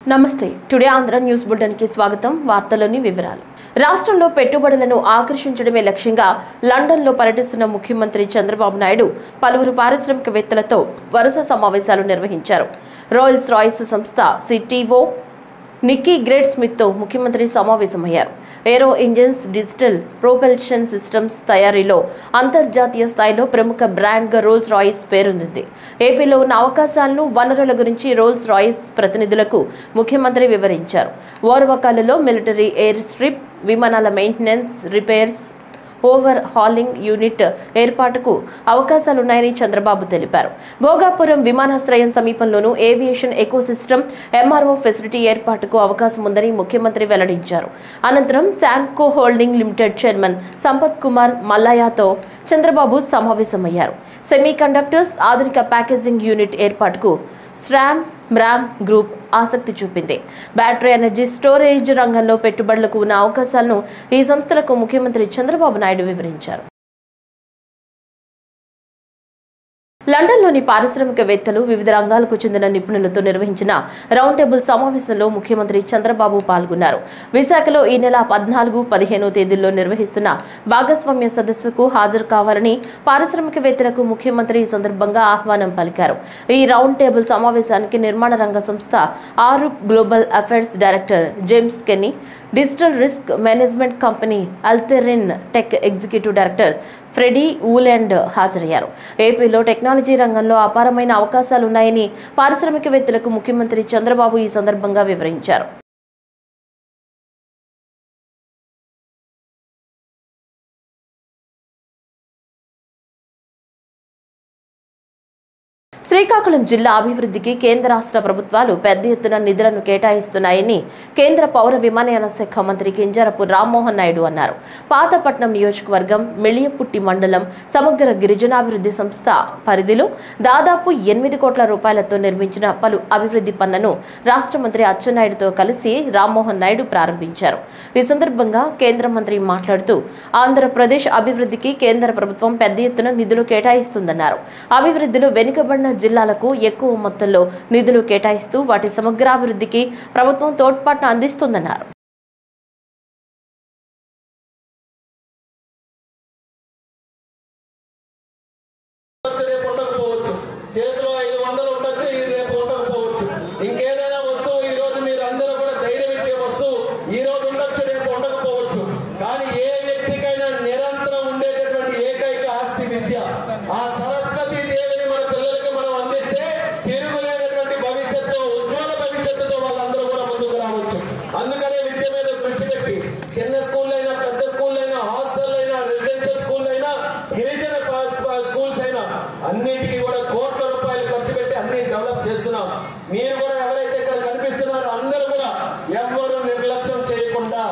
నమస్తే today Andhra news bulletin కి స్వాగతం వార్తలోని వివరాలు రాష్ట్రంలో పెట్టుబడులను ఆకర్షించడమే లక్ష్యంగా లండన్లో పర్యటిస్తున్న ముఖ్యమంత్రి చంద్రబాబు నాయుడు పలువురు పారిశ్రామికవేత్తలతో వరుస సమావేశాలు నిర్వహించారు రోల్స్ రాయ్స్ సంస్థ సిటిఓ నిక్కీ గ్రేట్ స్మిత్ తో ముఖ్యమంత్రి సమావేశమయ్యారు ఏరో ఇంజిన్స్ డిజిటల్ ప్రొపల్షన్ సిస్టమ్స్ తయారీలో అంతర్జాతీయ స్థాయిలో ప్రముఖ బ్రాండ్గా రోల్స్ రాయ్స్ పేరొందింది ఏపీలో ఉన్న అవకాశాలను వనరుల గురించి రోల్స్ రాయ్స్ ప్రతినిధులకు ముఖ్యమంత్రి వివరించారు ఓర్వకాలలో మిలిటరీ ఎయిర్ స్ట్రిప్ విమానాల maintenance repairs over hauling unit ఏర్పాటుకు అవకాశాలున్నాయని చంద్రబాబు తెలిపారు భోగాపురం విమానాశ్రయం సమీపంలోనూ ఏవియేషన్ ఎకోసిస్టమ్ ఎంఆర్ఓ ఫెసిలిటీ ఏర్పాటుకు అవకాశం ఉందని ముఖ్యమంత్రి వెల్లడించారు అనంతరం Shanko holding limited chairman Sampath Kumar మల్లాయాతో చంద్రబాబు సమావేశమయ్యారు సెమీకండక్టర్స్ ఆధునిక ప్యాకేజింగ్ యూనిట్ ఏర్పాటుకు స్ట్రామ్ బ్రామ్ గ్రూప్ ఆసక్తి చూపింది బ్యాటరీ ఎనర్జీ స్టోరేజ్ రంగంలో పెట్టుబడులకు ఉన్న అవకాశాలను ఈ సంస్థలకు ముఖ్యమంత్రి చంద్రబాబు నాయుడు వివరించారు లండన్లోని పారిశ్రామికవేత్తలు వివిధ రంగాలకు చెందిన నిపుణులతో నిర్వహించిన రౌండ్ టేబుల్ సమావేశంలో ముఖ్యమంత్రి చంద్రబాబు పాల్గొన్నారు విశాఖలో ఈ నెల 14-15 తేదీల్లో నిర్వహిస్తున్న భాగస్వామ్య సదస్సుకు హాజరు కావాలని పారిశ్రామికవేత్తలకు ముఖ్యమంత్రి ఈ సందర్భంగా ఆహ్వానం పలికారు ఈ రౌండ్ టేబుల్ సమావేశానికి నిర్మాణ రంగ సంస్థ Arup global affairs director James Kenny digital risk management company అల్తెరిన్ టెక్ ఎగ్జిక్యూటివ్ డైరెక్టర్ ఫ్రెడీ ఊలాండ్ హాజరయ్యారు ఏపీలో టెక్నాలజీ రంగంలో అపారమైన అవకాశాలున్నాయని పారిశ్రామికవేత్తలకు ముఖ్యమంత్రి చంద్రబాబు ఈ సందర్భంగా వివరించారు శ్రీకాకుళం జిల్లా అభివృద్ధికి కేంద్ర రాష్ట్ర ప్రభుత్వాలు పెద్ద ఎత్తున నిధులను కేటాయిస్తున్నాయని కేంద్ర పౌర విమానయాన శాఖ మంత్రి కింజరాపు రామ్మోహన్ నాయుడు అన్నారు పాతపట్నం నియోజకవర్గం మెళియపుట్టి మండలం సమగ్ర గిరిజనాభివృద్ధి సంస్థ పరిధిలో దాదాపు 8 కోట్ల రూపాయలతో నిర్మించిన పలు అభివృద్ధి పనులను రాష్ట్ర మంత్రి అచ్చెన్నాయుడుతో కలిసి రామ్మోహన్ నాయుడు ప్రారంభించారు ఈ సందర్భంగా కేంద్ర మంత్రి మాట్లాడుతూ ఆంధ్రప్రదేశ్ అభివృద్ధికి కేంద్ర ప్రభుత్వం పెద్ద ఎత్తున నిధులు కేటాయిస్తుందన్నారు అభివృద్ధిలో వెనుకబడిన జిల్లాలకు ఎక్కువ మొత్తంలో నిధులు కేటాయిస్తూ వాటి సమగ్రాభివృద్ధికి ప్రభుత్వం తోడ్పాటును అందిస్తుందన్నారు అన్నిటికీ కూడా కోట్ల రూపాయలు ఖర్చు పెట్టి అన్ని డెవలప్ చేస్తున్నాం మీరు కూడా ఎవరైతే ఇక్కడ కనిపిస్తున్నారో అందరూ కూడా ఎవ్వరూ నిర్లక్ష్యం చేయకుండా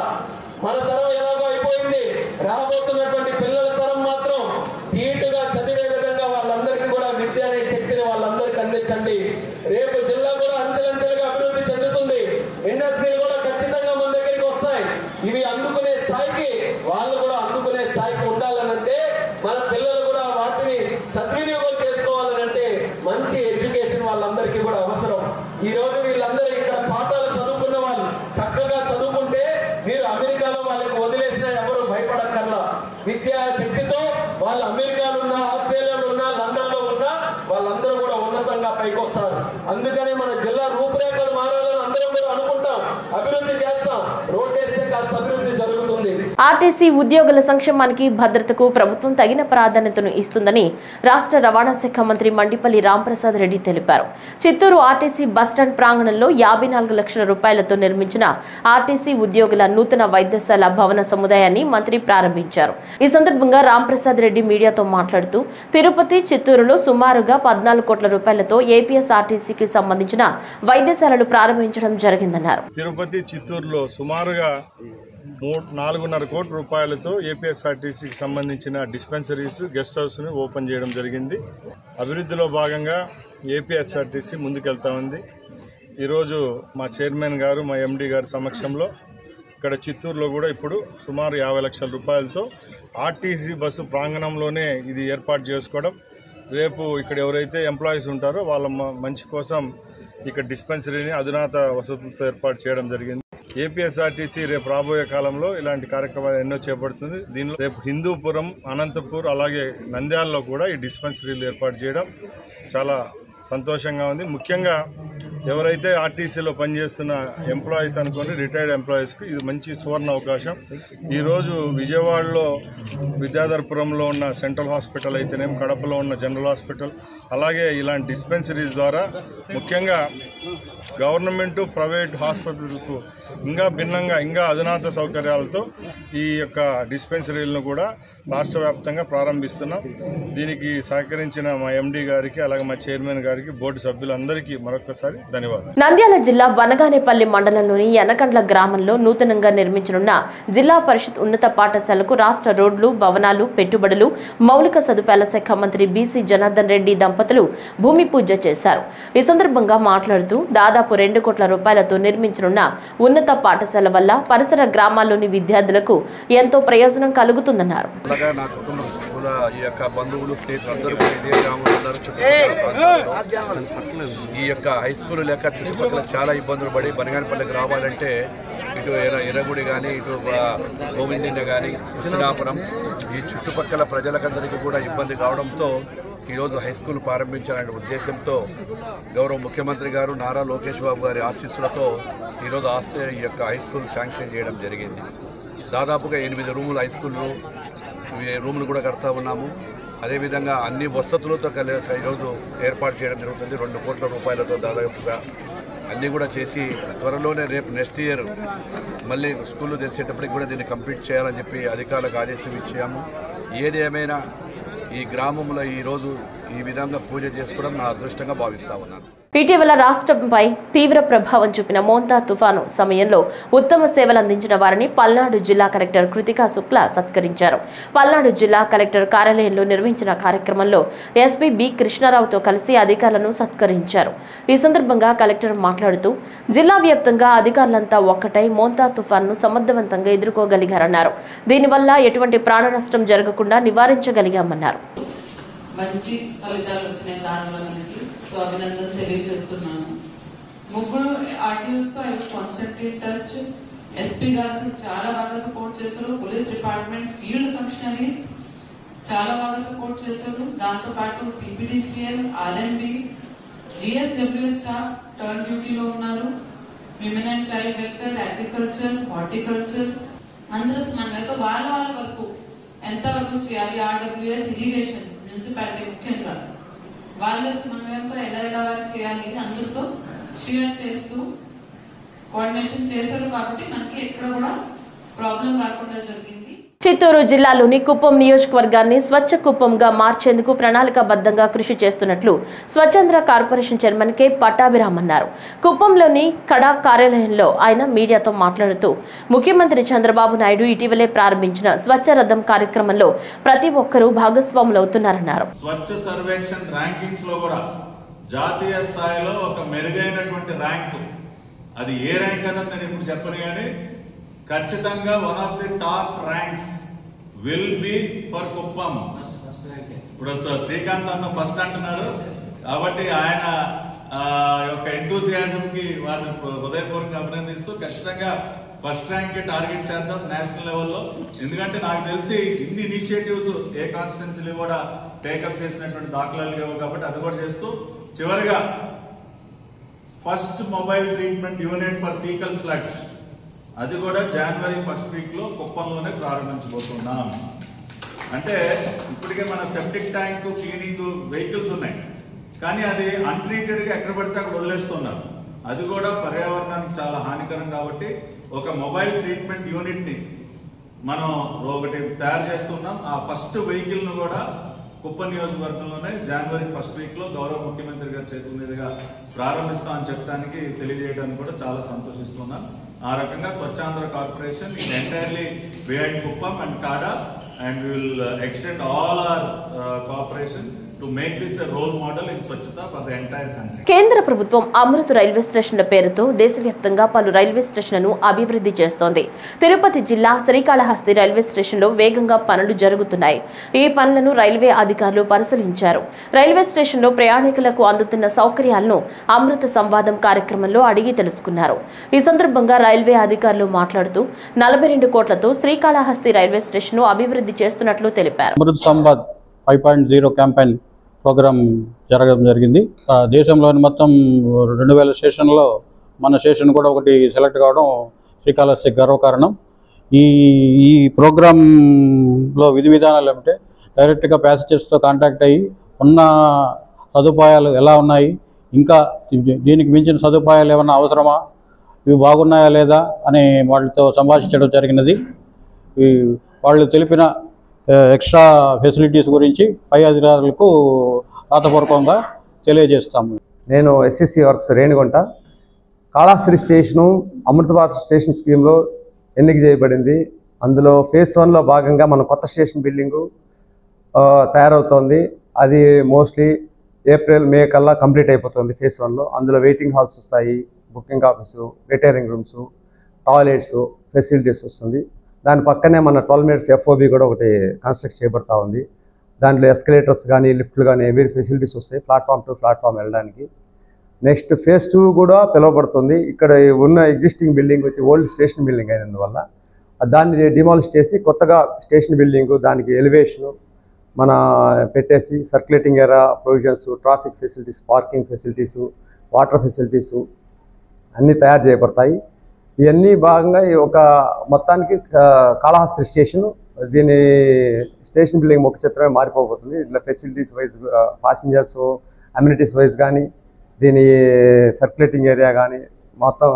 మన తరం ఎలాగో అయిపోయింది రాబోతున్నటువంటి పిల్లల తరం మాత్రం ధీటుగా చదివే విధంగా వాళ్ళందరికీ కూడా విద్య అనే శక్తిని వాళ్ళందరికీ అందించండి రేపు జిల్లా కూడా అంచెలంచెలుగా అభివృద్ధి చెందుతుంది ఇండస్ట్రీలు కూడా ఖచ్చితంగా మన దగ్గరికి వస్తాయి ఇవి అందుకునే స్థాయికి వాళ్ళు కూడా అందుకునే స్థాయికి ఉండాలనంటే మన పిల్లలు కూడా వాటిని సద్వినియోగం చేసుకోవాలనంటే మంచి ఎడ్యుకేషన్ వాళ్ళందరికీ కూడా అవసరం ఈ రోజు వీళ్ళందరూ ఇక్కడ పాఠాలు చదువుకున్న వాళ్ళు చక్కగా చదువుకుంటే మీరు అమెరికాలో వాళ్ళకి వదిలేసినా ఎవరు భయపడక్కర్లా విద్యా శక్తితో వాళ్ళు అమెరికాలో ఉన్నా ఆస్ట్రేలియాలో ఉన్నా లండన్లో ఉన్నా వాళ్ళందరూ కూడా ఉన్నతంగా పైకి వస్తారు అందుకనే మన జిల్లా రూపురేఖలు మారాలని అందరం కూడా అనుకుంటాం అభివృద్ధి చేస్తాం రోడ్డు వేస్తే కాస్త అభివృద్ధి జరుగుతుంది ఆర్టీసీ ఉద్యోగుల సంక్షేమానికి భద్రతకు ప్రభుత్వం తగిన ప్రాధాన్యతను ఇస్తుందని రాష్ట్ర రవాణా శాఖ మంత్రి మండిపల్లి రాంప్రసాద్ రెడ్డి తెలిపారు చిత్తూరు ఆర్టీసీ బస్టాండ్ ప్రాంగణంలో 54 లక్షల రూపాయలతో నిర్మించిన ఆర్టీసీ ఉద్యోగుల నూతన వైద్యశాల భవన సముదాయాన్ని మంత్రి ప్రారంభించారు ఈ సందర్భంగా రాంప్రసాద్ రెడ్డి మీడియాతో మాట్లాడుతూ తిరుపతి చిత్తూరులో సుమారుగా 14 కోట్ల రూపాయలతో ఏపీఎస్ఆర్టీసీకి సంబంధించిన వైద్యశాలలు ప్రారంభించడం జరిగిందన్నారు తిరుపతి చిత్తూరులో సుమారుగా 4.5 కోట్ల రూపాయలతో ఏపీఎస్ఆర్టీసీకి సంబంధించిన డిస్పెన్సరీస్ గెస్ట్ హౌస్ను ఓపెన్ చేయడం జరిగింది అభివృద్ధిలో భాగంగా ఏపీఎస్ఆర్టీసీ ముందుకెళ్తా ఉంది ఈరోజు మా చైర్మన్ గారు మా ఎండీ గారి సమక్షంలో ఇక్కడ చిత్తూరులో కూడా ఇప్పుడు సుమారు 50 లక్షల రూపాయలతో ఆర్టీసీ బస్సు ప్రాంగణంలోనే ఇది ఏర్పాటు చేసుకోవడం రేపు ఇక్కడ ఎవరైతే ఎంప్లాయీస్ ఉంటారో వాళ్ళ మంచి కోసం ఇక్కడ డిస్పెన్సరీని అధునాత వసతులతో ఏర్పాటు చేయడం జరిగింది. ఏపీఎస్ఆర్టీసీ రేపు రాబోయే కాలంలో ఇలాంటి కార్యక్రమాలు ఎన్నో చేపడుతుంది. దీనిలో రేపు హిందూపురం, అనంతపూర్ అలాగే నంద్యాలలో కూడా ఈ డిస్పెన్సరీలు ఏర్పాటు చేయడం చాలా సంతోషంగా ఉంది. ముఖ్యంగా ఎవరైతే ఆర్టీసీలో పనిచేస్తున్న ఎంప్లాయీస్ అనుకోండి, రిటైర్డ్ ఎంప్లాయీస్కి ఇది మంచి సువర్ణ అవకాశం. ఈరోజు విజయవాడలో విద్యాధరపురంలో ఉన్న సెంట్రల్ హాస్పిటల్ అయితేనేం, కడపలో ఉన్న జనరల్ హాస్పిటల్, అలాగే ఇలాంటి డిస్పెన్సరీస్ ద్వారా ముఖ్యంగా గవర్నమెంట్ ప్రైవేట్ హాస్పిటల్కు ఇంకా భిన్నంగా ఇంకా అధునాత సౌకర్యాలతో ఈ యొక్క డిస్పెన్సరీలను కూడా రాష్ట్ర వ్యాప్తంగా ప్రారంభిస్తున్నాం. దీనికి సహకరించిన మా ఎండీ గారికి, అలాగే మా చైర్మన్ గారికి, బోర్డు సభ్యులందరికీ మరొకసారి ధన్యవాదాలు. నంద్యాల జిల్లా వనగానేపల్లి మండలంలోని యనకండ్ల గ్రామంలో నూతనంగా నిర్మించనున్న జిల్లా పరిషత్ ఉన్నత పాఠశాలకు రాష్ట్ర రోడ్లు, భవనాలు, పెట్టుబడులు, మౌలిక సదుపాయాల శాఖ మంత్రి బీసీ జనార్దన్ రెడ్డి దంపతులు భూమి పూజ చేశారు. ఈ సందర్భంగా మాట్లాడుతూ దాదాపు 2 కోట్ల రూపాయలతో నిర్మించనున్న ఉన్నత పాఠశాల వల్ల పరిసర గ్రామాల్లోని విద్యార్థులకు ఎంతో ప్రయోజనం కలుగుతుందన్నారు. ఈ యొక్క హై స్కూల్ లేక చుట్టుపక్కల చాలా ఇబ్బందులు పడి బనగానపల్లికి రావాలంటే ఇటు ఎర్రగుడి కానీ, ఇటు గోవిందిండ కానీ, కృష్ణాపురం ఈ చుట్టుపక్కల ప్రజలకందరికీ కూడా ఇబ్బంది కావడంతో ఈరోజు హై స్కూల్ ప్రారంభించాలనే ఉద్దేశంతో గౌరవ ముఖ్యమంత్రి గారు నారా లోకేష్ బాబు గారి ఆశీస్సులతో ఈరోజు ఈ యొక్క హై స్కూల్ శాంక్షన్ చేయడం జరిగింది. దాదాపుగా 8 రూములు హై స్కూళ్ళు రూములు కూడా కడతా ఉన్నాము. అదేవిధంగా అన్ని వసతులతో ఈరోజు ఏర్పాటు చేయడం జరుగుతుంది. 2 కోట్ల రూపాయలతో దాదాపుగా అన్నీ కూడా చేసి త్వరలోనే రేపు నెక్స్ట్ ఇయర్ మళ్ళీ స్కూళ్ళు తెరిచేటప్పటికి కూడా దీన్ని కంప్లీట్ చేయాలని చెప్పి అధికారులకు ఆదేశం ఇచ్చాము. ఏది ఏమైనా ఈ గ్రామంలో ఈరోజు ఈ విధంగా పూజ చేసుకోవడం నా అదృష్టంగా భావిస్తా ఉన్నాను. ఇటీవల రాష్ట్రంపై తీవ్ర ప్రభావం చూపిన మోంతా తుఫాను సమయంలో ఉత్తమ సేవలు అందించిన వారిని పల్నాడు జిల్లా కలెక్టర్ కృతికా శుక్లా సత్కరించారు. పల్నాడు జిల్లా కలెక్టర్ కార్యాలయంలో నిర్వహించిన కార్యక్రమంలో ఎస్పీ బి కృష్ణారావుతో కలిసి అధికారులను సత్కరించారు. ఈ సందర్భంగా కలెక్టర్ మాట్లాడుతూ జిల్లా వ్యాప్తంగా అధికారులంతా ఒక్కటై మోంతా తుఫాన్ను సమర్థవంతంగా ఎదుర్కోగలిగారన్నారు. దీనివల్ల ఎటువంటి ప్రాణ నష్టం జరగకుండా నివారించగలిగామన్నారు. మంచి ఫలితాలు వచ్చినాయి దానివల్ల మనకి. సో అభినందన తెలియజేస్తున్నాను. ముగ్గురు ఆర్టీఓస్తో I was constantly in touch. SP గారు చాలా బాగా సపోర్ట్ చేశారు. పోలీస్ డిపార్ట్మెంట్ ఫీల్డ్ ఫంక్షనరీస్ చాలా బాగా సపోర్ట్ చేశారు. దాంతోపాటు సిపిడిసిఎల్, ఆర్ఎండ్బి, జిఎస్డబ్ల్యూఎస్ స్టాఫ్ టర్న్ డ్యూటీలో ఉన్నారు. Women and child welfare, agriculture, horticulture అందరూ సమన్వయంతో వాళ్ళ వరకు ఎంతవరకు చేయాలి, ఆర్డబ్ల్యూఎస్, ఇరిగేషన్, మున్సిపాలిటీ ముఖ్యంగా వాళ్ళ సమన్వయంతో ఎలా వర్క్ చేయాలి అందరితో షేర్ చేస్తూ కోఆర్డినేషన్ చేశారు. కాబట్టి మనకి ఎక్కడ కూడా ప్రాబ్లం రాకుండా జరిగింది. చిత్తూరు జిల్లాలోని కుప్పం నియోజకవర్గాన్ని స్వచ్ఛ కుప్పంగా మార్చేందుకు ప్రణాళికాబద్ధంగా కృషి చేస్తున్నట్లు స్వచ్ఛంద్ర కార్పొరేషన్ చైర్మన్ కె పట్టాభిరామ్ అన్నారు. కుప్పంలోని కడా కార్యాలయంలో ఆయన మీడియాతో మాట్లాడుతూ ముఖ్యమంత్రి చంద్రబాబు నాయుడు ఇటీవలే ప్రారంభించిన స్వచ్ఛ రథం కార్యక్రమంలో ప్రతి ఒక్కరూ భాగస్వాములవుతున్నారన్నారు. స్వచ్ఛ సర్వేక్షణ్ ర్యాంకింగ్స్ లో కూడా జాతీయ స్థాయిలో ఒక మెరుగైనటువంటి ర్యాంకు, అది ఏ ర్యాంక్ అన్నది నేను ఇప్పుడు చెప్పను కానీ ఖచ్చితంగా one of the top ranks will be for Kuppam. ఇప్పుడు శ్రీకాంత్ అన్న ఫస్ట్ అంటున్నారు కాబట్టి ఆయన యొక్క ఎంతూసియాజం కి వారిని హృదయపూర్వకంగా అభినందిస్తూ ఖచ్చితంగా ఫస్ట్ ర్యాంక్ టార్గెట్ చేద్దాం నేషనల్ లెవెల్లో. ఎందుకంటే నాకు తెలిసి ఇన్ని ఇనిషియేటివ్స్ ఏ కాన్స్టిట్యున్సీలు కూడా టేకప్ చేసినటువంటి దాఖలాలు లేవు కాబట్టి అది కూడా చేస్తూ చివరిగా first mobile treatment unit for faecal sludge అది కూడా జనవరి 1st వీక్ లో కుప్పంలోనే ప్రారంభించబోతున్నాం. అంటే ఇప్పటికే మన సెప్టిక్ ట్యాంక్ క్లీనింగ్ వెహికల్స్ ఉన్నాయి కానీ అది అన్ట్రీటెడ్ గా ఎక్కడ పడితే అక్కడ వదిలేస్తున్నారు. అది కూడా పర్యావరణానికి చాలా హానికరం కాబట్టి ఒక మొబైల్ ట్రీట్మెంట్ యూనిట్ ని మనం ఒకటి తయారు చేస్తున్నాం. ఆ ఫస్ట్ వెహికల్ ను కూడా కుప్పం నియోజకవర్గంలోనే జనవరి 1st వీక్ లో గౌరవ ముఖ్యమంత్రి గారి చేతుల మీదుగా ప్రారంభిస్తామని చెప్పడానికి తెలియజేయడానికి కూడా చాలా సంతోషిస్తున్నాను. ఆ రకంగా Swachh Andhra corporation is entirely behind Kuppam and Kada, and we will extend all our cooperation to make this a role model in Swachhata for the entire country. కేంద్ర ప్రభుత్వం అమృత్ రైల్వే స్టేషన్ల పేరుతో దేశవ్యాప్తంగా పలు రైల్వే స్టేషన్లను అభివృద్ధి చేస్తోంది. తిరుపతి జిల్లా శ్రీకాళహస్తి రైల్వే స్టేషన్లో వేగంగా పనులు జరుగుతున్నాయి. ఈ పనులను రైల్వే అధికారులు పరిశీలించారు. రైల్వే స్టేషన్లో ప్రయాణికులకు అందుతున్న సౌకర్యాలను అమృత సంవాదం కార్యక్రమంలో అడిగి తెలుసుకున్నారు. ఈ సందర్భంగా రైల్వే అధికారులు మాట్లాడుతూ 42 కోట్లతో శ్రీకాళహస్తి రైల్వే స్టేషన్ను అభివృద్ధి చేస్తున్నట్లు తెలిపారు. అమృత్ సంవాద్ 5.0 క్యాంపెయిన్ ప్రోగ్రాం జరగడం జరిగింది. దేశంలోని మొత్తం 2000 స్టేషన్లో మన స్టేషన్ కూడా ఒకటి సెలెక్ట్ కావడం శ్రీకాళహస్తి గర్వకారణం. ఈ ప్రోగ్రాంలో విధి విధానాలు ఏమంటే డైరెక్ట్గా ప్యాసింజర్స్తో కాంటాక్ట్ అయ్యి ఉన్న సదుపాయాలు ఎలా ఉన్నాయి, ఇంకా దీనికి మించిన సదుపాయాలు ఏమైనా అవసరమా, ఇవి బాగున్నాయా లేదా అని వాళ్ళతో సంభాషించడం జరిగినది. వాళ్ళు తెలిపిన ఎక్స్ట్రా ఫెసిలిటీస్ గురించి పై అధికారులకు రాతపూర్వకంగా తెలియజేస్తాము. నేను SSC works Renigunta. Kalahasti station Amrit Bharat station స్కీమ్లో ఎన్నిక చేయబడింది. అందులో ఫేజ్ 1లో భాగంగా మన కొత్త స్టేషన్ బిల్డింగు తయారవుతోంది. అది మోస్ట్లీ ఏప్రిల్ మే కల్లా కంప్లీట్ అయిపోతుంది ఫేజ్ 1లో. అందులో వెయిటింగ్ హాల్స్ వస్తాయి, booking office, retiring rooms, toilets facilities వస్తుంది. దాని పక్కనే మన 12 minutes FOB కూడా ఒకటి కన్స్ట్రక్ట్ చేయబడతా ఉంది. దాంట్లో ఎస్కలేటర్స్ కానీ లిఫ్ట్లు కానీ ఎవరి ఫెసిలిటీస్ వస్తాయి ప్లాట్ఫామ్ టు ప్లాట్ఫామ్ వెళ్ళడానికి. నెక్స్ట్ ఫేజ్ 2 కూడా పిలువబడుతుంది. ఇక్కడ ఉన్న ఎగ్జిస్టింగ్ బిల్డింగ్ వచ్చి ఓల్డ్ స్టేషన్ బిల్డింగ్ అయినందువల్ల దాన్ని డిమాలిష్ చేసి కొత్తగా స్టేషన్ బిల్డింగు, దానికి ఎలివేషను మన పెట్టేసి circulating area provisions, traffic facilities, parking facilities, water facilities అన్నీ తయారు చేయబడతాయి. ఇవన్నీ భాగంగా ఒక మొత్తానికి కాళహస్తి స్టేషన్ దీని స్టేషన్ బిల్డింగ్ ముఖ చిత్రమే మారిపోబోతుంది. ఇట్లా facilities wise, passengers amenities wise కానీ, దీని సర్క్యులేటింగ్ ఏరియా కానీ మొత్తం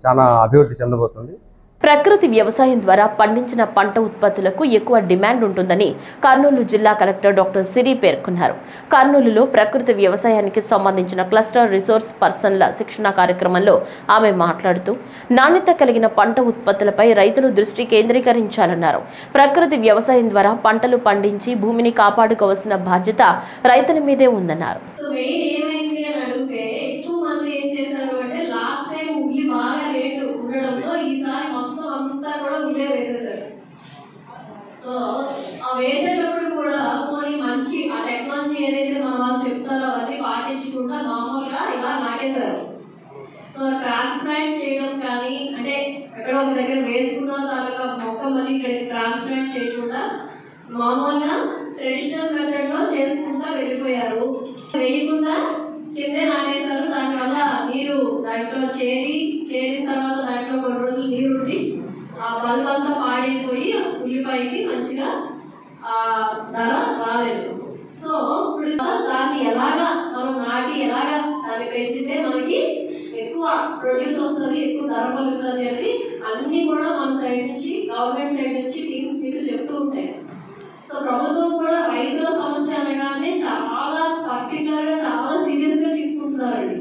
చాలా అభివృద్ధి చెందబోతుంది. ప్రకృతి వ్యవసాయం ద్వారా పండించిన పంట ఉత్పత్తులకు ఎక్కువ డిమాండ్ ఉంటుందని కర్నూలు జిల్లా కలెక్టర్ డాక్టర్ సిరి పేర్కొన్నారు. కర్నూలులో ప్రకృతి వ్యవసాయానికి సంబంధించిన క్లస్టర్ రిసోర్స్ పర్సన్ల శిక్షణ కార్యక్రమంలో ఆమె మాట్లాడుతూ నాణ్యత కలిగిన పంట ఉత్పత్తులపై రైతులు దృష్టి కేంద్రీకరించాలన్నారు. ప్రకృతి వ్యవసాయం ద్వారా పంటలు పండించి భూమిని కాపాడుకోవాల్సిన బాధ్యత రైతుల మీదే ఉందన్నారు. ఈసారి మొత్తం అంతా కూడా ఉల్లి వేసేసారు. సో ఆ వేసేటప్పుడు కూడా కొన్ని మంచి ఆ టెక్నాలజీ ఏదైతే మన వాళ్ళు చెప్తారో అవన్నీ పాటించకుండా మామూలుగా ఇలా నాటేశారు. సో ట్రాన్స్ప్లాంట్ చేయడం కానీ, అంటే ఎక్కడ ఒక దగ్గర వేసుకున్న తాలూకా మొక్క మళ్ళీ ఇక్కడ ట్రాన్స్ప్లాంట్ చేయకుండా మామూలుగా ట్రెడిషనల్ మెథడ్ లో చేసుకుంటా వెళ్ళిపోయారు. వేయకుండా కిందే నాటేశారు. దానివల్ల నీరు దాంట్లో చేరిన తర్వాత దాంట్లో కొన్ని రోజులు నీరు ఉండి ఆ బల్బ్ అంతా పాడైపోయి ఉల్లిపాయకి మంచిగా ఆ ధర రాలేదు. సో ఇప్పుడు దాన్ని ఎలాగా మనం నాటి ఎలాగా దాన్ని పెంచితే మనకి ఎక్కువ ప్రొడ్యూస్ వస్తుంది, ఎక్కువ ధర కలుగుతుంది అని అన్ని కూడా మన సైడ్ నుంచి, గవర్నమెంట్ సైడ్ నుంచి టీమ్స్ మీకు చెప్తూ ఉంటాయి. సో ప్రభుత్వం కూడా రైతుల సమస్య అనగానే చాలా పర్టికులర్ గా చాలా సీరియస్ గా తీసుకుంటున్నారండి.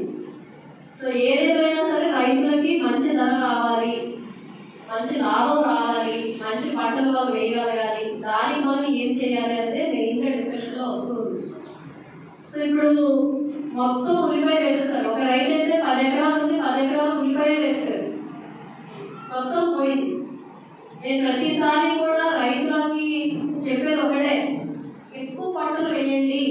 సో ఏదేమైనా సరే రైతులకి మంచి ధర రావాలి, మంచి లాభం రావాలి, మంచి పంటలు వాళ్ళు వేయగలగాలి. దానికి మనం ఏం చేయాలి అంటే మెయిన్ గా డిస్కషన్ లో వస్తుంది. సో ఇప్పుడు మొత్తం ఉల్లిపాయ వేస్తారు. ఒక రైతు అయితే 10 ఎకరాల నుంచి 10 ఎకరాల ఉల్లిపాయ వేస్తారు, మొత్తం పోయింది. నేను ప్రతిసారి కూడా రైతులకి చెప్పేది ఒకటే, ఎక్కువ పంటలు వేయండి,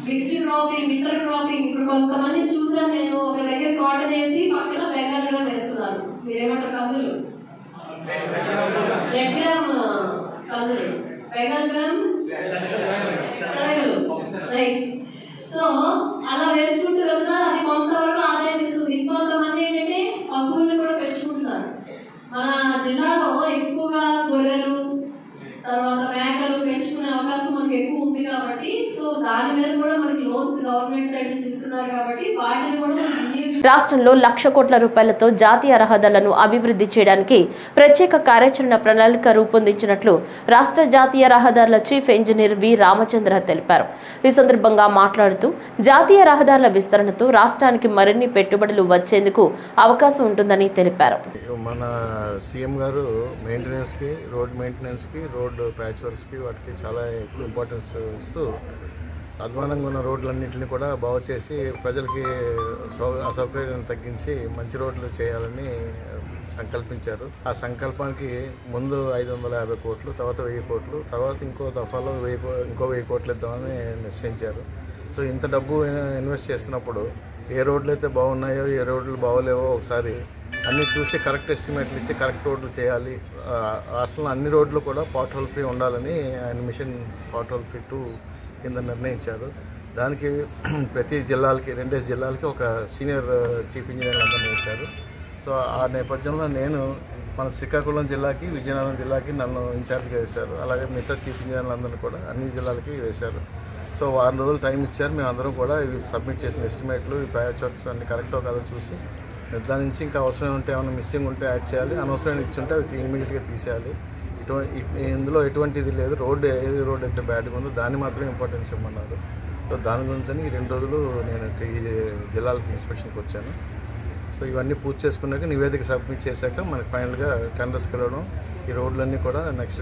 మిక్స్డ్ క్రాపింగ్, ఇంటర్ క్రాపింగ్. ఇప్పుడు కొంతమంది చూసాను నేను, ఒక దగ్గర కాటన్ వేసి పక్కన బెంగాల్ గ్రామ్ వేస్తున్నారు. మీరేమంటారు? కందులు, రెడ్ గ్రామ్ కందులు, బెంగాల్ గ్రామ్ రైట్. సో అలా వేసుకుంటూ వెళ్తా అది కొంతవరకు ఆదాయం ఇస్తుంది. ఇంకొంతమంది ఏంటంటే పశువుల్ని కూడా పెంచుకుంటున్నారు. మన జిల్లాలో ఎక్కువగా గొర్రెలు, తర్వాత మేకలు పెంచుకునే అవకాశం మనకి ఎక్కువ ఉంది కాబట్టి, సో దాని మీద కూడా మనకి లోన్స్ గవర్నమెంట్ సైడ్ నుంచి ఇస్తున్నారు కాబట్టి వాటిని కూడా రాష్ట్రంలో 1,00,000 కోట్ల రూపాయలతో జాతీయ రహదారులను అభివృద్ధి చేయడానికి ప్రత్యేక కార్యాచరణ ప్రణాళిక రూపొందించినట్లు రాష్ట్ర జాతీయ రహదారుల చీఫ్ ఇంజనీర్ వి రామచంద్ర తెలిపారు. ఈ సందర్భంగా మాట్లాడుతూ జాతీయ రహదారుల విస్తరణతో రాష్ట్రానికి మరిన్ని పెట్టుబడులు వచ్చేందుకు అవకాశం ఉంటుందని తెలిపారు. మన సీఎం గారు మెయింటెనెన్స్కి, రోడ్ మెయింటెనెన్స్కి, రోడ్ ప్యాచ్ వర్క్స్కి వాటికి చాలా ఎక్కువ ఇంపార్టెన్స్ ఇస్తూ అధ్వానంగా ఉన్న రోడ్లన్నింటినీ కూడా బాగు చేసి ప్రజలకి అసౌకర్యాన్ని తగ్గించి మంచి రోడ్లు చేయాలని సంకల్పించారు. ఆ సంకల్పానికి ముందు 550 కోట్లు, తర్వాత 1000 కోట్లు, తర్వాత ఇంకో దఫాలో 1000 కోట్లు ఇద్దామని నిశ్చయించారు. సో ఇంత డబ్బు ఇన్వెస్ట్ చేస్తున్నప్పుడు ఏ రోడ్లు అయితే బాగున్నాయో ఏ రోడ్లు బాగోలేవో ఒకసారి అన్నీ చూసి కరెక్ట్ ఎస్టిమేట్లు ఇచ్చి కరెక్ట్ రోడ్లు చేయాలి. అసలు అన్ని రోడ్లు కూడా పాట్ హోల్ ఫ్రీ ఉండాలని ఆయన మిషన్ పాట్ హోల్ ఫ్రీ 2 కింద నిర్ణయించారు. దానికి ప్రతి జిల్లాలకి 2 జిల్లాలకి ఒక సీనియర్ చీఫ్ ఇంజనీర్ అందరినీ వేశారు. సో ఆ నేపథ్యంలో నేను మన శ్రీకాకుళం జిల్లాకి, విజయనగరం జిల్లాకి నన్ను ఇన్ఛార్జ్గా వేశారు. అలాగే మిగతా చీఫ్ ఇంజనీర్లందరినీ కూడా అన్ని జిల్లాలకి వేశారు. సో 6 రోజులు టైం ఇచ్చారు. మేమందరం కూడా ఇవి సబ్మిట్ చేసిన ఎస్టిమేట్లు, ఈ ప్యాచ్ వర్క్స్ అన్ని కరెక్టో కాదో చూసి నిర్ధారించి ఇంకా అవసరం ఉంటే ఏమైనా మిస్సింగ్ ఉంటే యాడ్ చేయాలి, అనవసరం ఇచ్చుంటే అది ఇమీడియట్గా తీసేయాలి. ఇందులో ఎటువంటిది లేదు. ఏది రోడ్ అయితే బ్యాడ్గా ఉందో దాన్ని మాత్రమే ఇంపార్టెన్స్ ఇవ్వమన్నారు. సో దాని గురించి ఈ 2 రోజులు నేను ఈ జిల్లాలకు ఇన్స్పెక్షన్కి వచ్చాను. సో ఇవన్నీ పూర్తి చేసుకున్నాక నివేదిక సబ్మిట్ చేశాక మనకి ఫైనల్గా టెండర్స్ పిలవడం, ఈ రోడ్లన్నీ కూడా నెక్స్ట్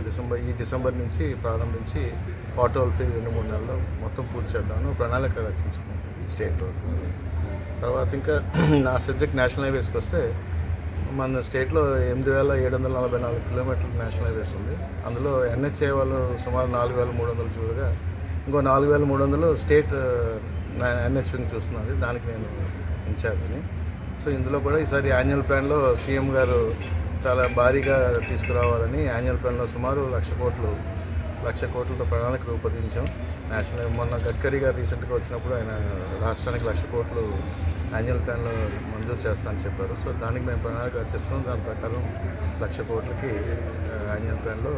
డిసెంబర్ నుంచి ప్రారంభించి పాట్ హోల్ ఫ్రీ 2-3 నెలల్లో మొత్తం పూర్తి చేద్దామని ప్రణాళిక రచించుకున్నాం స్టేట్ రోడ్. తర్వాత ఇంకా నా సబ్జెక్ట్ నేషనల్ హైవేస్కి వస్తే మన స్టేట్లో 8744 కిలోమీటర్లు నేషనల్ హైవేస్ ఉంది. అందులో NHA వాళ్ళు సుమారు 4300 చూడగా ఇంకో 4300 స్టేట్ NHని చూస్తున్నది. దానికి నేను ఇన్ఛార్జ్ని. సో ఇందులో కూడా ఈసారి యాన్యువల్ ప్లాన్లో సీఎం గారు చాలా భారీగా తీసుకురావాలని యాన్యువల్ ప్లాన్లో సుమారు 1,00,00,000 కోట్లతో ప్రణాళిక రూపొందించాం. నేషనల్ మొన్న గడ్కరీ గారు రీసెంట్గా వచ్చినప్పుడు ఆయన రాష్ట్రానికి 1,00,000 కోట్లు యాన్యువల్ ప్లాన్లో మంజూరు చేస్తానని చెప్పారు. సో దానికి మేము ప్రణాళిక రచిస్తున్నాం. దాని ప్రకారం 1,00,000 కోట్లకి యాన్యువల్ ప్లాన్లో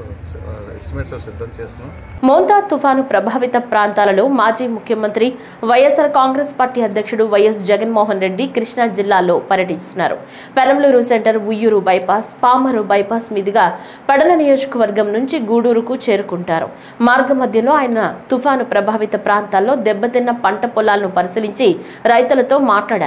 ఎస్టిమేట్స్ సిద్ధం చేస్తున్నాం. మోంతా తుఫాను ప్రభావిత ప్రాంతాలలో మాజీ ముఖ్యమంత్రి వైఎస్ఆర్ కాంగ్రెస్ పార్టీ అధ్యక్షుడు వైఎస్ జగన్మోహన్ రెడ్డి కృష్ణా జిల్లాలో పర్యటిస్తున్నారు. Peramluru centre, Uyyuru bypass, Pamaru bypass మీదుగా పడల నియోజకవర్గం నుంచి గూడూరుకు చేరుకుంటారు. మార్గ మధ్యలో ఆయన తుఫాను ప్రభావిత ప్రాంతాల్లో దెబ్బతిన్న పంట పొలాలను పరిశీలించి రైతులతో మాట్లాడారు.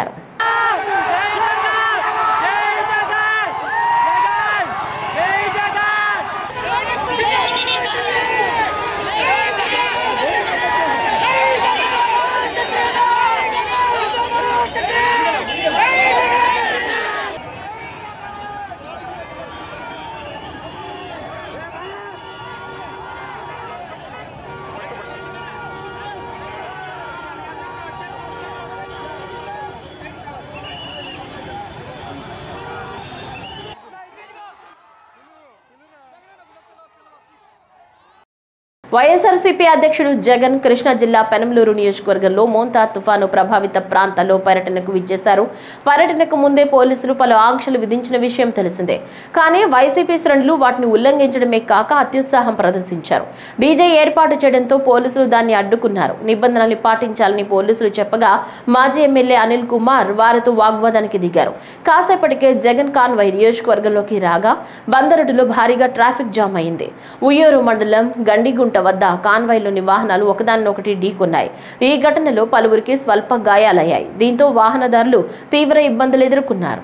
వైఎస్ఆర్సీపీ అధ్యక్షుడు జగన్ కృష్ణా జిల్లా పెనంలూరు నియోజకవర్గంలో మోంతా తుఫాను ప్రభావిత ప్రాంతాల్లో పర్యటనకు విచ్చేశారు. పర్యటనకు ముందే పోలీసులు పలు ఆంక్షలు విధించిన విషయం తెలిసిందే. కానీ వైసీపీ శ్రేణులు వాటిని ఉల్లంఘించడమే కాక అత్యుత్సాహం ప్రదర్శించారు. డీజే ఏర్పాటు చేయడంతో పోలీసులు దాన్ని అడ్డుకున్నారు. నిబంధనల్ని పాటించాలని పోలీసులు చెప్పగా మాజీ ఎమ్మెల్యే అనిల్ కుమార్ వారితో వాగ్వాదానికి దిగారు. కాసేపటికే జగన్ కాన్వాయ్ నియోజకవర్గంలోకి రాగా బందరుడులో భారీగా ట్రాఫిక్ జామ్ అయింది. ఉయ్యూరు మండలం గండిగుంట వద్ద కాన్వాయ్లోని వాహనాలు ఒకదాన్నొకటి ఢీకొన్నాయి. ఈ ఘటనలో పలువురికి స్వల్ప గాయాలయ్యాయి. దీంతో వాహనదారులు తీవ్ర ఇబ్బందులు ఎదుర్కొన్నారు.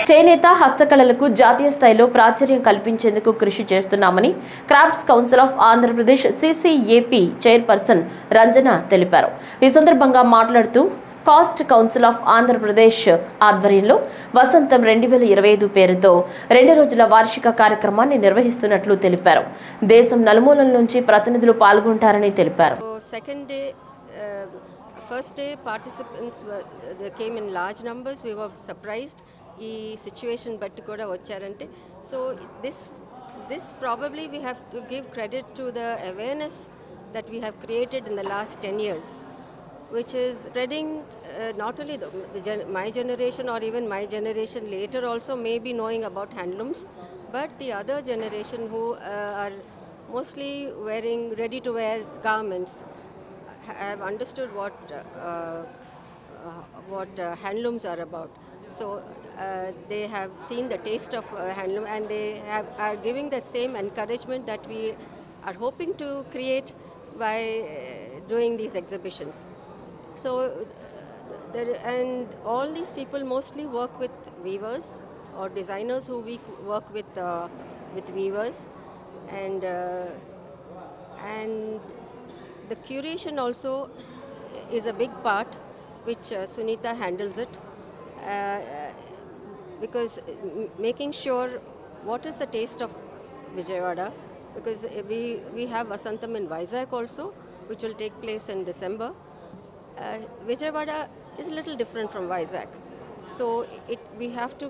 చేనేత హస్తకళలకు జాతీయ స్థాయిలో ప్రాచుర్యం కల్పించేందుకు కృషి చేస్తున్నామని crafts council of Andhra Pradesh CCAP chairperson Ranjana తెలిపారు. ఈ సందర్భంగా మాట్లాడుతూ కాస్ట్ కౌన్సిల్ ఆఫ్ ఆంధ్రప్రదేశ్ ఆధ్వర్యంలో వసంతం 2025 పేరుతో 2 రోజుల వార్షిక కార్యక్రమాన్ని నిర్వహిస్తున్నట్లు తెలిపారు. దేశం నలుమూలల నుంచి ప్రతినిధులు పాల్గొంటారని తెలిపారు. Second day first day participants they came in large numbers. We were surprised ee situation batti kuda vacharante. So this probably we have to give credit to the awareness that we have created in the last 10 years, which is spreading not only my generation or even my generation later also may be knowing about handlooms, but the other generation who are mostly wearing ready-to-wear garments have understood what handlooms are about. So they have seen the taste of handloom, and they are giving the same encouragement that we are hoping to create by doing these exhibitions. So and all these people mostly work with weavers or designers who we work with weavers, and the curation also is a big part which Sunita handles it, because making sure what is the taste of Vijayawada, because we have Vasantham in Vizag also, which will take place in December. Vijayawada is a little different from Vizag, so we have to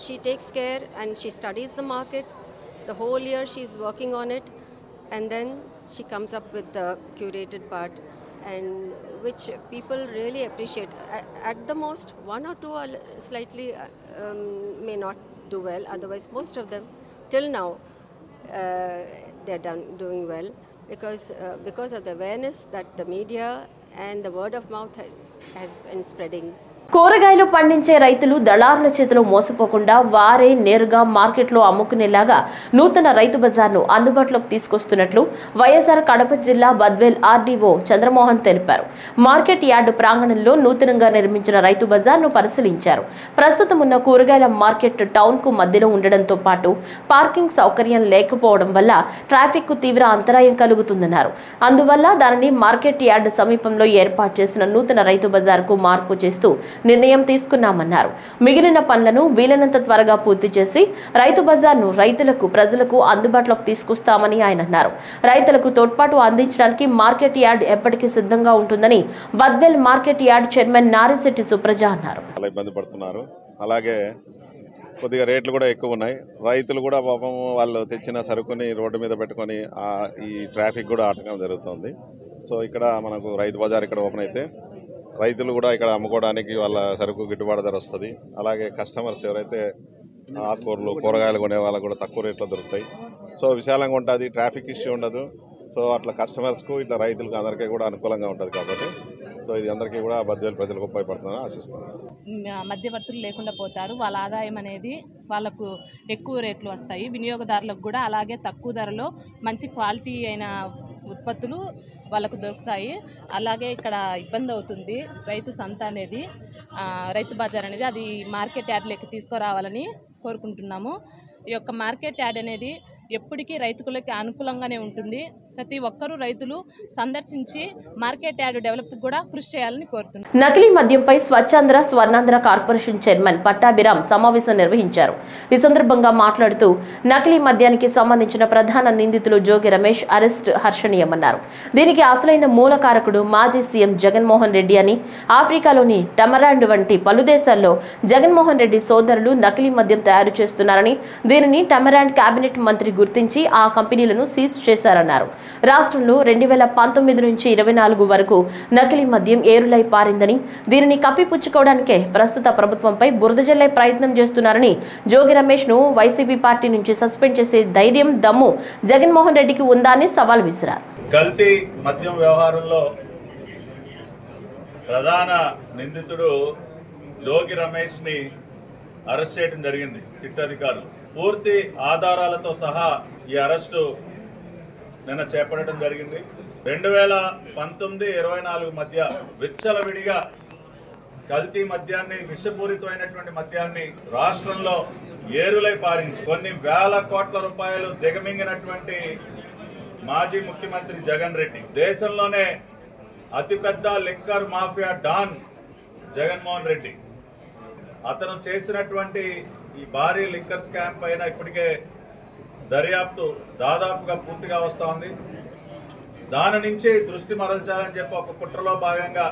she takes care and she studies the market the whole year. She's working on it, and then she comes up with the curated part, and which people really appreciate. At the most, one or two are slightly may not do well. Otherwise, most of them till now they're doing well, because of the awareness that the media and the word of mouth has been spreading. కూరగాయలు పండించే రైతులు దళారుల చేతిలో మోసపోకుండా వారే నేరుగా మార్కెట్లో అమ్ముకునేలాగా నూతన రైతు బజార్ను అందుబాటులోకి తీసుకొస్తున్నట్లు వైఎస్ఆర్ కడప జిల్లా బద్వేల్ ఆర్డీఓ చంద్రమోహన్ తెలిపారు. మార్కెట్ యార్డు ప్రాంగణంలో నూతనంగా నిర్మించిన రైతు బజార్ను పరిశీలించారు. ప్రస్తుతం ఉన్న కూరగాయల మార్కెట్ టౌన్ కు మధ్యలో ఉండడంతో పాటు పార్కింగ్ సౌకర్యం లేకపోవడం వల్ల ట్రాఫిక్ కు తీవ్ర అంతరాయం కలుగుతుందన్నారు. అందువల్ల దానిని మార్కెట్ యార్డు సమీపంలో ఏర్పాటు చేసిన నూతన రైతు బజార్కు మార్పు చేస్తూ నిర్ణయం తీసుకున్నామన్నారు. మిగిలిన పనులను వీలైనంత త్వరగా పూర్తి చేసి రైతు బజార్ను రైతులకు ప్రజలకు అందుబాటులోకి తీసుకొస్తామని ఆయన అన్నారు. రైతులకు తోడ్పాటు అందించడానికి మార్కెట్ యార్డ్ ఎప్పటికీ సిద్ధంగా ఉంటుందని Badvel market yard chairman Narisetti Supraja అన్నారు. ఇబ్బంది పడుతున్నారు, అలాగే కొద్దిగా రేట్లు కూడా ఎక్కువ ఉన్నాయి. రైతులు కూడా పాపం వాళ్ళు తెచ్చిన సరుకుని రోడ్డు మీద పెట్టుకొని ఈ ట్రాఫిక్ కూడా ఆటంకం జరుగుతుంది. సో ఇక్కడ మనకు రైతు బజార్ ఇక్కడ ఓపెన్ అయితే రైతులు కూడా ఇక్కడ అమ్ముకోవడానికి వాళ్ళ సరుకు గిట్టుబాటు ధర వస్తుంది. అలాగే కస్టమర్స్ ఎవరైతే ఆకుకూరలు కూరగాయలు కొనే వాళ్ళకు కూడా తక్కువ రేట్లో దొరుకుతాయి. సో విశాలంగా ఉంటుంది, ట్రాఫిక్ ఇష్యూ ఉండదు. సో అట్లా కస్టమర్స్కు ఇట్లా రైతులకు అందరికీ కూడా అనుకూలంగా ఉంటుంది. కాబట్టి సో ఇది అందరికీ కూడా బద్వేలు ప్రజలకు ఉపయోగపడుతుందని ఆశిస్తున్నాను. మధ్యవర్తులు లేకుండా పోతారు, వాళ్ళ ఆదాయం అనేది వాళ్ళకు ఎక్కువ రేట్లు వస్తాయి. వినియోగదారులకు కూడా అలాగే తక్కువ ధరలో మంచి క్వాలిటీ అయిన ఉత్పత్తులు వాళ్ళకు దొరుకుతాయి. అలాగే ఇక్కడ ఇబ్బంది అవుతుంది రైతు సంత అనేది, రైతు బజార్ అనేది, అది మార్కెట్ యార్డ్లోకి తీసుకురావాలని కోరుకుంటున్నాము. ఈ యొక్క మార్కెట్ యార్డ్ అనేది ఎప్పటికీ రైతులకి అనుకూలంగానే ఉంటుంది. ప్రతి ఒక్కరూ రైతులు సందర్శించి మార్కెట్ యార్డ్ డెవలప్ కూడా కృషి చేయాలని కోరుతున్నారు. నకిలీ మద్యంపై స్వచ్ఛాంధ్ర స్వర్ణాంధ్ర కార్పొరేషన్ చైర్మన్ పట్టాభిరామ్ సమావేశం నిర్వహించారు. ఈ సందర్భంగా మాట్లాడుతూ నకిలీ మద్యానికి సంబంధించిన ప్రధాన నిందితులు జోగి రమేష్ అరెస్ట్ హర్షణీయమన్నారు. దీనికి అసలైన మూలకారకుడు మాజీ సీఎం జగన్మోహన్ రెడ్డి అని, ఆఫ్రికాలోని టమరాండ్ వంటి పలు దేశాల్లో జగన్మోహన్ రెడ్డి సోదరులు నకిలీ మద్యం తయారు చేస్తున్నారని, దీనిని టమరాండ్ కేబినెట్ మంత్రి గుర్తించి ఆ కంపెనీలను సీజ్ చేశారన్నారు. రాష్ట్రంలో 2019 నుంచి 24 వరకు నకిలీ మద్యం ఏరులై పారిందని, దీనిని కప్పిపుచ్చుకోవడానికే ప్రస్తుత ప్రభుత్వంపై బురద జల్లే ప్రయత్నం చేస్తున్నారని, జోగి రమేష్ ను వైసీపీ పార్టీ నుంచి సస్పెండ్ చేసే ధైర్యం దమ్ము జగన్మోహన్ రెడ్డికి ఉందా అని సవాల్ విసిరారు. కల్తీ మద్యం వ్యవహారంలో ప్రధాన నిందితుడు జోగి రమేష్ ని అరెస్ట్ చేయడం జరిగింది సిట్ అధికారులు. పూర్తి ఆధారాలతో సహా ఈ అరెస్టు నిన్న చేపట్టడం జరిగింది. 2019-24 మధ్య విచ్చలవిడిగా కల్తీ మద్యాన్ని, విషపూరితమైనటువంటి మద్యాన్ని రాష్ట్రంలో ఏరులై పారించి కొన్ని వేల కోట్ల రూపాయలు దిగమింగినటువంటి మాజీ ముఖ్యమంత్రి జగన్ రెడ్డి, దేశంలోనే అతిపెద్ద liquor mafia don Jaganmohan Reddy, అతను చేసినటువంటి ఈ భారీ లిక్కర్ స్కామ్ పైన ఇప్పటికే దర్యాప్తు దాదాపుగా పూర్తిగా వస్తోంది. దాని నుంచి దృష్టి మరల్చాలని చెప్పి ఒక కుట్రలో భాగంగా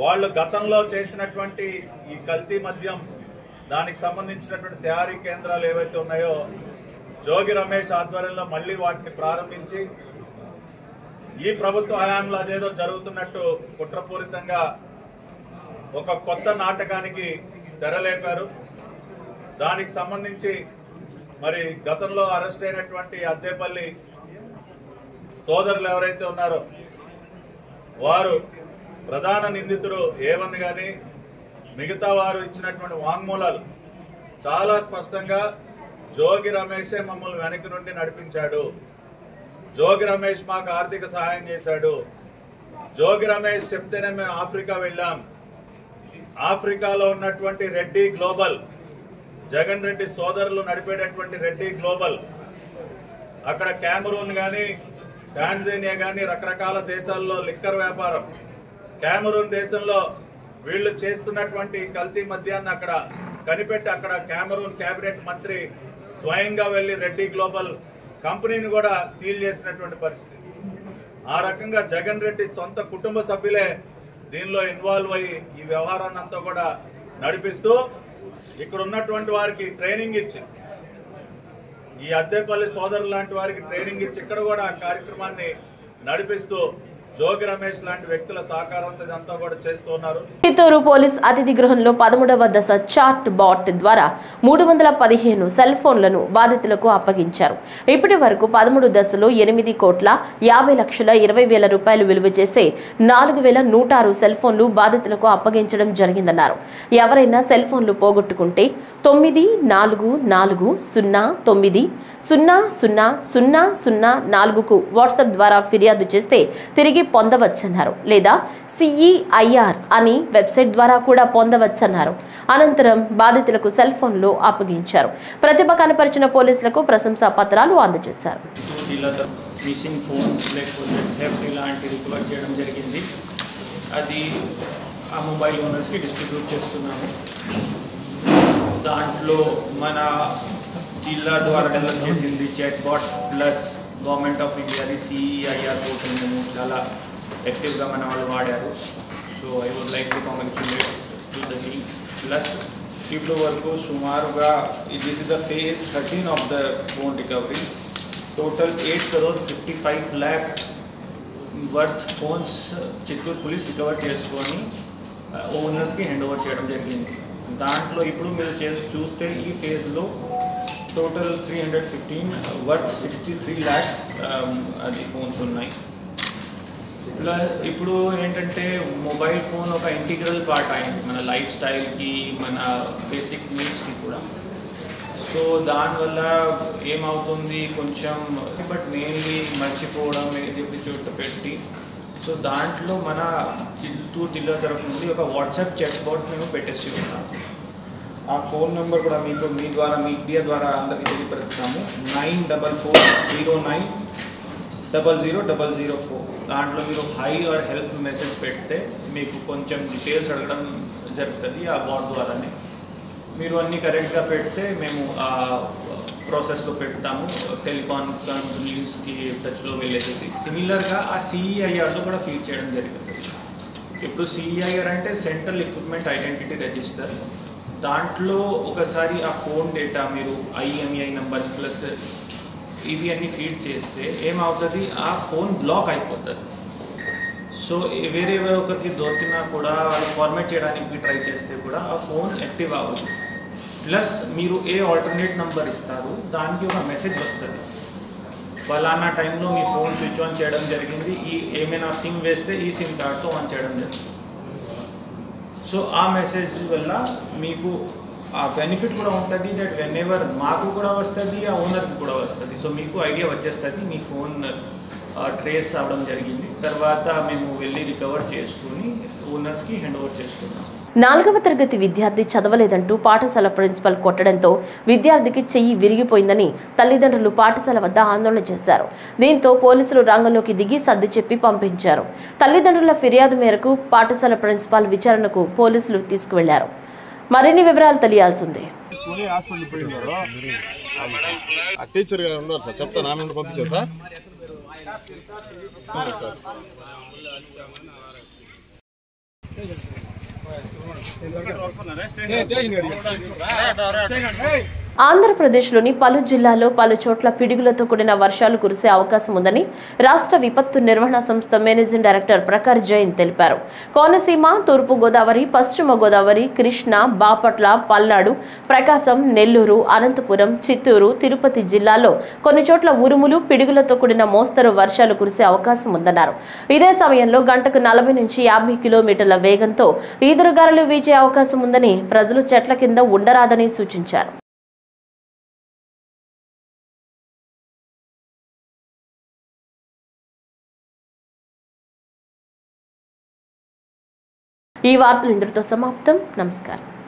వాళ్ళు గతంలో చేసినటువంటి ఈ కల్తీ మద్యం దానికి సంబంధించినటువంటి తయారీ కేంద్రాలు ఏవైతే ఉన్నాయో జోగి రమేష్ ఆధ్వర్యంలో మళ్ళీ వాటిని ప్రారంభించి ఈ ప్రభుత్వ హయాంలో అదేదో జరుగుతున్నట్టు కుట్రపూరితంగా ఒక కొత్త నాటకానికి తెరలేపారు. దానికి సంబంధించి మరి గతంలో అరెస్ట్ అయినటువంటి అద్దేపల్లి సోదరులు ఎవరైతే ఉన్నారో వారు ప్రధాన నిందితుడు ఏవన్ గాని మిగతా వారు ఇచ్చినటువంటి వాంగ్మూలాలు చాలా స్పష్టంగా జోగి రమేషే మమ్మల్ని వెనక్కి నుండి నడిపించాడు, జోగి రమేష్ మాకు ఆర్థిక సహాయం చేశాడు, జోగి రమేష్ చెప్తేనే మేము ఆఫ్రికా వెళ్ళాం, ఆఫ్రికాలో ఉన్నటువంటి రెడ్డి గ్లోబల్ జగన్ రెడ్డి సోదరులు నడిపేటటువంటి రెడ్డి గ్లోబల్ అక్కడ క్యామరూన్ కానీ టాంజానియా కానీ రకరకాల దేశాల్లో లిక్కర్ వ్యాపారం, క్యామరూన్ దేశంలో వీళ్ళు చేస్తున్నటువంటి కల్తీ మద్యాన్ని అక్కడ కనిపెట్టి అక్కడ క్యామరూన్ కేబినెట్ మంత్రి స్వయంగా వెళ్లి రెడ్డి గ్లోబల్ కంపెనీని కూడా సీల్ చేసినటువంటి పరిస్థితి. ఆ రకంగా జగన్ రెడ్డి సొంత కుటుంబ సభ్యులే దీనిలో ఇన్వాల్వ్ అయ్యి ఈ వ్యవహారాన్ని అంతా కూడా నడిపిస్తూ ఇక్కడ ఉన్నటువంటి వారికి ట్రైనింగ్ ఇచ్చి ఈ అద్దేపల్లి సోదరులు లాంటి వారికి ట్రైనింగ్ ఇచ్చి ఇక్కడ కూడా ఆ కార్యక్రమాన్ని నడిపిస్తూ జోగి రమేష్ లాంటి వ్యక్తుల సహకారంతో ఇదంతా కూడా చేస్తూ ఉన్నారు. చిత్తూరు పోలీస్ అతిథి గృహంలో 11వ దశ చాట్ బాట్ ద్వారా 315 సెల్ ఫోన్లను బాధితులకు అప్పగించారు. ఇప్పటి వరకు 13 దశలో 8,50,20,000 రూపాయలు విలువ చేసే 4,106 సెల్ ఫోన్లు బాధితులకు అప్పగించడం జరిగిందన్నారు. ఎవరైనా సెల్ ఫోన్లు పోగొట్టుకుంటే 9449000004కు వాట్సాప్ ద్వారా ఫిర్యాదు చేస్తే తిరిగి పొందవచ్చన్నారు. లేదా సిఈఐఆర్ అని వెబ్సైట్ ద్వారా కూడా పొందవచ్చన్నారు. అనంతరం బాధితులకు సెల్ ఫోన్లు అప్పగించారు. ప్రతిభ కనపరిచిన పోలీసులకు ప్రశంసా పత్రాలు అందజేశారు. మిస్సింగ్ ఫోన్స్ లేకపోతే థెఫ్ట్ ఇలాంటి రికవర్ చేయడం జరిగింది. అది ఆ మొబైల్ ఓనర్స్కి డిస్ట్రిబ్యూట్ చేస్తున్నాము. దాంట్లో మన జిల్లా ద్వారా డెవలప్ చేసింది chat bot plus government of ఇండియాది సిఈఐఆర్ పోర్టల్ మేము చాలా యాక్టివ్గా మన వాళ్ళు వాడారు. So I would like to congratulate to the team. Plus ఇప్పుడు వరకు సుమారుగా this is the phase 13 of the phone recovery. Total 8,55,00,000 worth phones Chittoor police recover చేసుకొని ఓనర్స్కి హ్యాండ్ ఓవర్ చేయడం జరిగింది. దాంట్లో ఇప్పుడు మీరు చూస్తే ఈ ఫేజ్లో టోటల్ 315 వర్త్ 63 lakhs అది ఫోన్స్ ఉన్నాయి. ప్లస్ ఇప్పుడు ఏంటంటే మొబైల్ ఫోన్ ఒక ఇంటిగ్రల్ పార్ట్ అయింది మన లైఫ్ స్టైల్కి, మన బేసిక్ నీడ్స్కి కూడా. సో దానివల్ల ఏమవుతుంది కొంచెం బట్ మెయిన్లీ మర్చిపోవడం ఏది చోట పెట్టి. సో దాంట్లో మన చిత్తూరు జిల్లా తరఫు నుండి ఒక వాట్సాప్ చాట్ బాట్ మేము పెట్టేసి ఉన్నాం. ఆ ఫోన్ నెంబర్ కూడా మీకు మీ ద్వారా మీడియా ద్వారా అందరికీ తెలియపరుస్తాము. 940909000004. దాంట్లో మీరు హై ఆర్ హెల్ప్ మెసేజ్ పెడితే మీకు కొంచెం డీటెయిల్స్ అడగడం జరుగుతుంది. ఆ బాట్ ద్వారానే మీరు అన్నీ కరెక్ట్గా పెడితే మేము ఆ ప్రాసెస్లో పెడతాము. టెలికాం కంపెనీస్కి టచ్లో వెళ్ళేసేసి సిమిలర్గా ఆ సిఈఐఆర్లో కూడా ఫీడ్ చేయడం జరుగుతుంది. ఇప్పుడు సిఈఐఆర్ అంటే సెంట్రల్ ఎక్విప్మెంట్ ఐడెంటిటీ రిజిస్టర్. దాంట్లో ఒకసారి ఆ ఫోన్ డేటా మీరు ఐఎంఈఐ నెంబర్ ప్లస్ ఇవి అన్నీ ఫీడ్ చేస్తే ఏమవుతుంది, ఆ ఫోన్ బ్లాక్ అయిపోతుంది. సో వేరే ఒకరికి దొరికినా కూడా వాళ్ళు ఫార్మాట్ చేయడానికి ట్రై చేస్తే కూడా ఆ ఫోన్ యాక్టివ్ అవ్వదు. ప్లస్ మీరు ఏ ఆల్టర్నేట్ నెంబర్ ఇస్తారు దానికి ఒక మెసేజ్ వస్తుంది, ఫలానా టైంలో మీ ఫోన్ స్విచ్ ఆన్ చేయడం జరిగింది, ఈ ఏమైనా సిమ్ వేస్తే ఈ సిమ్ కార్డ్తో ఆన్ చేయడం జరిగింది. సో ఆ మెసేజ్ వల్ల మీకు ఆ బెనిఫిట్ కూడా ఉంటుంది. దట్ వెన్ ఎవర్ మాకు కూడా వస్తుంది, ఆ ఓనర్కి కూడా వస్తుంది. సో మీకు ఐడియా వచ్చేస్తుంది మీ ఫోన్ ట్రేస్ అవ్వడం జరిగింది. తర్వాత మేము వెళ్ళి రికవర్ చేసుకుని ఓనర్స్కి హ్యాండ్ ఓవర్ చేసుకున్నాం. 4వ తరగతి విద్యార్థి చదవలేదంటూ పాఠశాల ప్రిన్సిపల్ కొట్టడంతో విద్యార్థికి చెయ్యి విరిగిపోయిందని తల్లిదండ్రులు పాఠశాల వద్ద ఆందోళన చేశారు. దీంతో పోలీసులు రంగంలోకి దిగి సర్ది చెప్పి పంపించారు. తల్లిదండ్రుల ఫిర్యాదు మేరకు పాఠశాల ప్రిన్సిపాల్ విచారణకు పోలీసులు తీసుకువెళ్లారు. మరిన్ని వివరాలు తెలియాల్సి ఉంది. టీచర్ గారు ఉన్నారు సార్, చెప్తాను ఆమె పంపించారు సార్. ఆంధ్రప్రదేశ్లోని పలు జిల్లాల్లో పలు చోట్ల పిడుగులతో కూడిన వర్షాలు కురిసే అవకాశం ఉందని రాష్ట్ర విపత్తు నిర్వహణ సంస్థ మేనేజింగ్ డైరెక్టర్ ప్రకాష్ జైన్ తెలిపారు. కోనసీమ, తూర్పు గోదావరి, పశ్చిమ గోదావరి, కృష్ణా, బాపట్ల, పల్నాడు, ప్రకాశం, నెల్లూరు, అనంతపురం, చిత్తూరు, తిరుపతి జిల్లాల్లో కొన్ని చోట్ల ఉరుములు, పిడుగులతో కూడిన మోస్తరు వర్షాలు కురిసే అవకాశం ఉందన్నారు. ఇదే సమయంలో గంటకు 40 నుంచి 50 కిలోమీటర్ల వేగంతో ఈదురుగాలులు వీచే అవకాశం ఉందని ప్రజలు చెట్ల కింద ఉండరాదని సూచించారు. ఈ వార్తలు ఇంతటితో సమాప్తం. నమస్కారం.